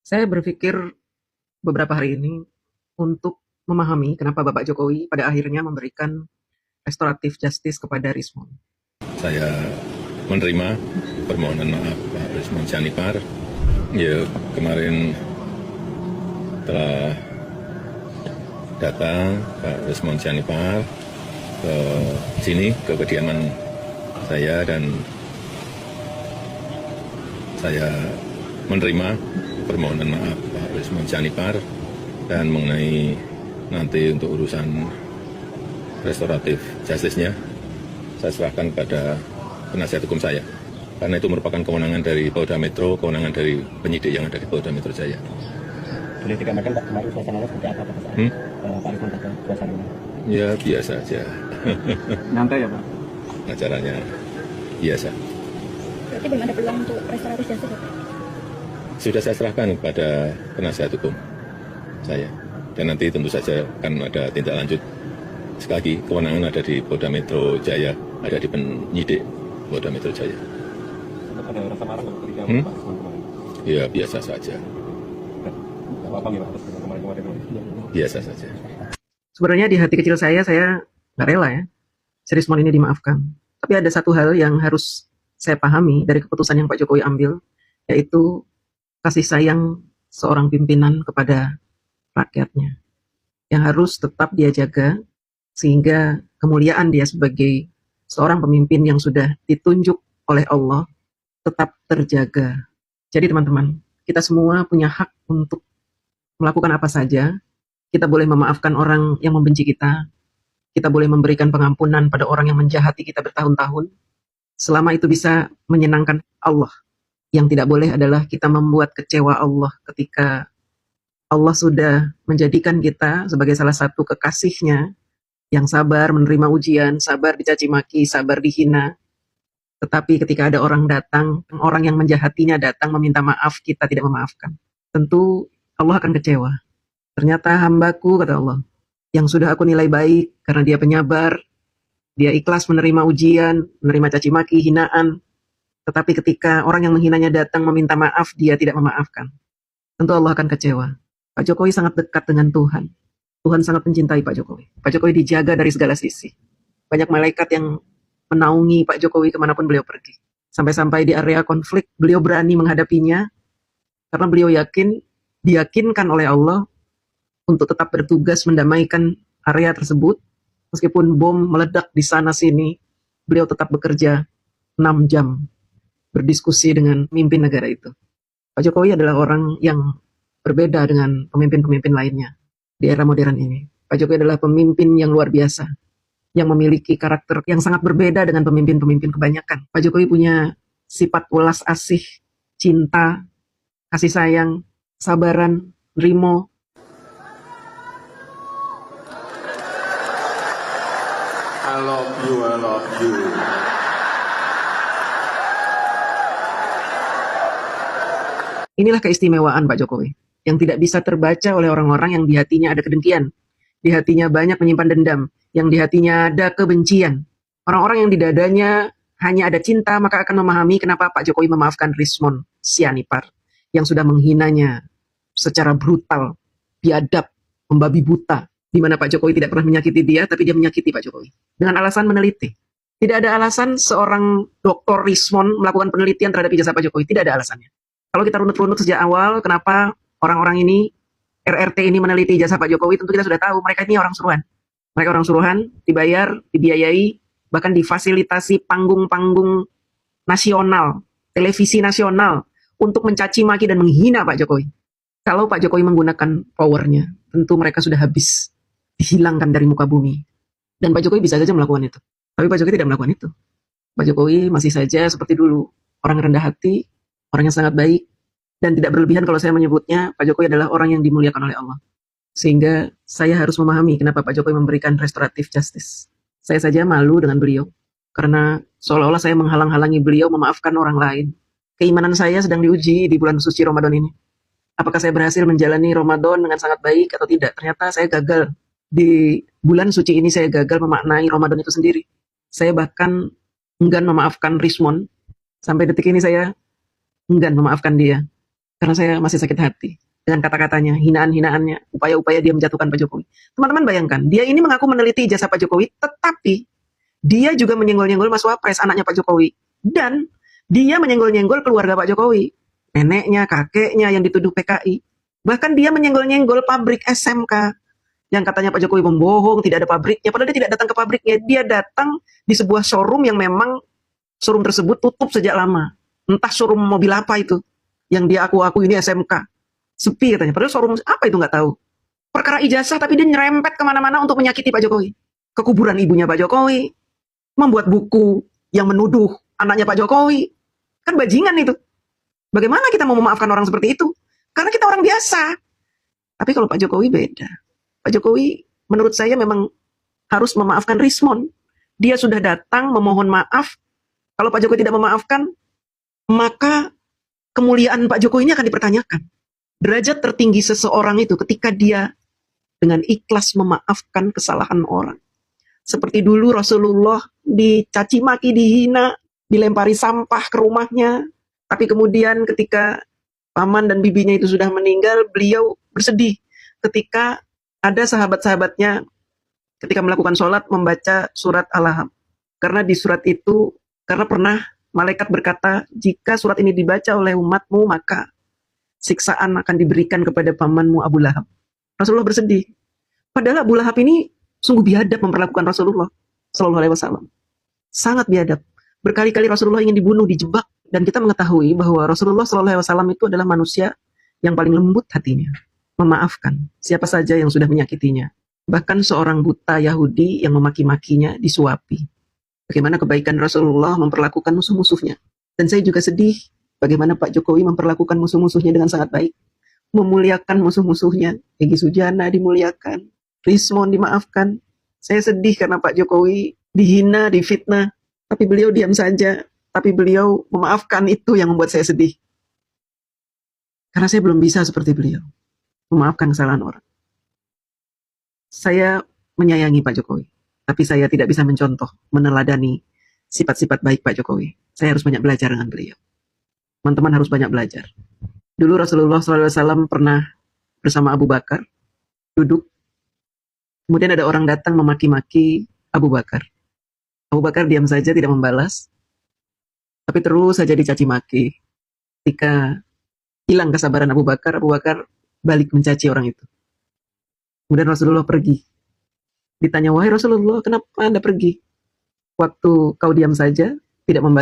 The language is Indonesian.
Saya berpikir beberapa hari ini untuk memahami kenapa Bapak Jokowi pada akhirnya memberikan restoratif justice kepada Rismon. Saya menerima permohonan maaf Pak Rismon Sianipar. Ya, kemarin telah datang Pak Rismon Sianipar ke sini, ke kediaman saya, dan saya menerima permohonan maaf Pak Rismon Sianipar, dan mengenai nanti untuk urusan restoratif justice-nya saya serahkan kepada penasihat hukum saya, karena itu merupakan kewenangan dari Polda Metro, kewenangan dari penyidik yang ada di Polda Metro Jaya. Boleh digambarkan Pak, kemarin suasananya seperti apa Pak? Pak Rismon kata suasananya? Ya biasa aja. Nyantai ya Pak? Acaranya biasa. Berarti belum ada peluang untuk restoratif justice, Pak? Sudah saya serahkan kepada penasihat hukum saya, dan nanti tentu saja akan ada tindak lanjut. Sekali lagi, kewenangan ada di Polda Metro Jaya, ada di penyidik Polda Metro Jaya. Ada rasa marah nggak ketika Pak Rismon kemarin? Ya biasa saja. Nggak apa-apa nggak atas kemarin-kemarin? Biasa saja. Sebenarnya di hati kecil saya nggak rela ya si Rismon ini dimaafkan. Tapi ada satu hal yang harus saya pahami dari keputusan yang Pak Jokowi ambil, yaitu kasih sayang seorang pimpinan kepada rakyatnya, yang harus tetap dia jaga, sehingga kemuliaan dia sebagai seorang pemimpin yang sudah ditunjuk oleh Allah tetap terjaga. Jadi teman-teman, kita semua punya hak untuk melakukan apa saja. Kita boleh memaafkan orang yang membenci kita boleh memberikan pengampunan pada orang yang menjahati kita bertahun-tahun, selama itu bisa menyenangkan Allah. Yang tidak boleh adalah kita membuat kecewa Allah ketika Allah sudah menjadikan kita sebagai salah satu kekasihnya yang sabar menerima ujian, sabar dicaci maki, sabar dihina. Tetapi ketika ada orang datang, orang yang menjahatinya datang meminta maaf, kita tidak memaafkan. Tentu Allah akan kecewa. Ternyata hambaku, kata Allah, yang sudah aku nilai baik karena dia penyabar, dia ikhlas menerima ujian, menerima caci maki, hinaan. Tetapi ketika orang yang menghinanya datang meminta maaf, dia tidak memaafkan. Tentu Allah akan kecewa. Pak Jokowi sangat dekat dengan Tuhan. Tuhan sangat mencintai Pak Jokowi. Pak Jokowi dijaga dari segala sisi. Banyak malaikat yang menaungi Pak Jokowi kemanapun beliau pergi. Sampai-sampai di area konflik, beliau berani menghadapinya, karena beliau diyakinkan oleh Allah untuk tetap bertugas mendamaikan area tersebut. Meskipun bom meledak di sana-sini, beliau tetap bekerja 6 jam. Berdiskusi dengan pemimpin negara itu. Pak Jokowi adalah orang yang berbeda dengan pemimpin-pemimpin lainnya di era modern ini. Pak Jokowi adalah pemimpin yang luar biasa, yang memiliki karakter yang sangat berbeda dengan pemimpin-pemimpin kebanyakan. Pak Jokowi punya sifat welas asih, cinta, kasih sayang, sabaran, rimo. I love you, I love you. Inilah keistimewaan Pak Jokowi, yang tidak bisa terbaca oleh orang-orang yang di hatinya ada kedengkian, di hatinya banyak menyimpan dendam, yang di hatinya ada kebencian. Orang-orang yang di dadanya hanya ada cinta, maka akan memahami kenapa Pak Jokowi memaafkan Rismon Sianipar, yang sudah menghinanya secara brutal, biadab, membabi buta, di mana Pak Jokowi tidak pernah menyakiti dia, tapi dia menyakiti Pak Jokowi, dengan alasan meneliti. Tidak ada alasan seorang Dr. Rismon melakukan penelitian terhadap ijazah Pak Jokowi, tidak ada alasannya. Kalau kita runut-runut sejak awal, kenapa orang-orang ini, RRT ini meneliti ijazah Pak Jokowi, tentu kita sudah tahu mereka ini orang suruhan. Mereka orang suruhan, dibayar, dibiayai, bahkan difasilitasi panggung-panggung nasional, televisi nasional, untuk mencaci maki dan menghina Pak Jokowi. Kalau Pak Jokowi menggunakan powernya, tentu mereka sudah habis, dihilangkan dari muka bumi. Dan Pak Jokowi bisa saja melakukan itu. Tapi Pak Jokowi tidak melakukan itu. Pak Jokowi masih saja seperti dulu, orang rendah hati, orang yang sangat baik, dan tidak berlebihan kalau saya menyebutnya, Pak Jokowi adalah orang yang dimuliakan oleh Allah. Sehingga saya harus memahami kenapa Pak Jokowi memberikan restoratif justice. Saya saja malu dengan beliau, karena seolah-olah saya menghalang-halangi beliau memaafkan orang lain. Keimanan saya sedang diuji di bulan suci Ramadan ini. Apakah saya berhasil menjalani Ramadan dengan sangat baik atau tidak? Ternyata saya gagal. Di bulan suci ini saya gagal memaknai Ramadan itu sendiri. Saya bahkan enggan memaafkan Rismon. Sampai detik ini saya enggan memaafkan dia. Karena saya masih sakit hati dengan kata-katanya, hinaan-hinaannya, upaya-upaya dia menjatuhkan Pak Jokowi. Teman-teman bayangkan, dia ini mengaku meneliti ijazah Pak Jokowi, tetapi dia juga menyenggol-nyenggol Mas Wapres, anaknya Pak Jokowi. Dan dia menyenggol-nyenggol keluarga Pak Jokowi. Neneknya, kakeknya yang dituduh PKI. Bahkan dia menyenggol-nyenggol pabrik SMK. Yang katanya Pak Jokowi membohong, tidak ada pabriknya. Padahal dia tidak datang ke pabriknya. Dia datang di sebuah showroom yang memang showroom tersebut tutup sejak lama. Entah showroom mobil apa itu. Yang dia aku ini SMK. Sepi katanya. Padahal showroom apa itu nggak tahu. Perkara ijazah tapi dia nyerempet kemana-mana untuk menyakiti Pak Jokowi. Ke kuburan ibunya Pak Jokowi. Membuat buku yang menuduh anaknya Pak Jokowi. Kan bajingan itu. Bagaimana kita mau memaafkan orang seperti itu? Karena kita orang biasa. Tapi kalau Pak Jokowi beda. Pak Jokowi menurut saya memang harus memaafkan Rismon. Dia sudah datang memohon maaf. Kalau Pak Jokowi tidak memaafkan, maka kemuliaan Pak Jokowi ini akan dipertanyakan. Derajat tertinggi seseorang itu ketika dia dengan ikhlas memaafkan kesalahan orang. Seperti dulu Rasulullah dicaci maki, dihina, dilempari sampah ke rumahnya. Tapi kemudian ketika paman dan bibinya itu sudah meninggal, beliau bersedih ketika ada sahabat-sahabatnya ketika melakukan sholat membaca surat Al-Lahab. Karena di surat itu, karena pernah malaikat berkata, jika surat ini dibaca oleh umatmu, maka siksaan akan diberikan kepada pamanmu Abu Lahab. Rasulullah bersedih. Padahal Abu Lahab ini sungguh biadab memperlakukan Rasulullah Sallallahu Alaihi Wasallam. Sangat biadab. Berkali-kali Rasulullah ingin dibunuh, dijebak. Dan kita mengetahui bahwa Rasulullah Sallallahu Alaihi Wasallam itu adalah manusia yang paling lembut hatinya. Memaafkan siapa saja yang sudah menyakitinya. Bahkan seorang buta Yahudi yang memaki-makinya disuapi. Bagaimana kebaikan Rasulullah memperlakukan musuh-musuhnya. Dan saya juga sedih bagaimana Pak Jokowi memperlakukan musuh-musuhnya dengan sangat baik. Memuliakan musuh-musuhnya. Egy Sujana dimuliakan. Rismon dimaafkan. Saya sedih karena Pak Jokowi dihina, difitnah. Tapi beliau diam saja. Tapi beliau memaafkan, itu yang membuat saya sedih. Karena saya belum bisa seperti beliau. Memaafkan kesalahan orang. Saya menyayangi Pak Jokowi. Tapi saya tidak bisa mencontoh, meneladani sifat-sifat baik Pak Jokowi. Saya harus banyak belajar dengan beliau. Teman-teman harus banyak belajar. Dulu Rasulullah SAW pernah bersama Abu Bakar, duduk. Kemudian ada orang datang memaki-maki Abu Bakar. Abu Bakar diam saja, tidak membalas. Tapi terus saja dicaci maki. Ketika hilang kesabaran Abu Bakar balik mencaci orang itu. Kemudian Rasulullah pergi. Ditanya, wahai Rasulullah, kenapa Anda pergi? Waktu kau diam saja, tidak membalas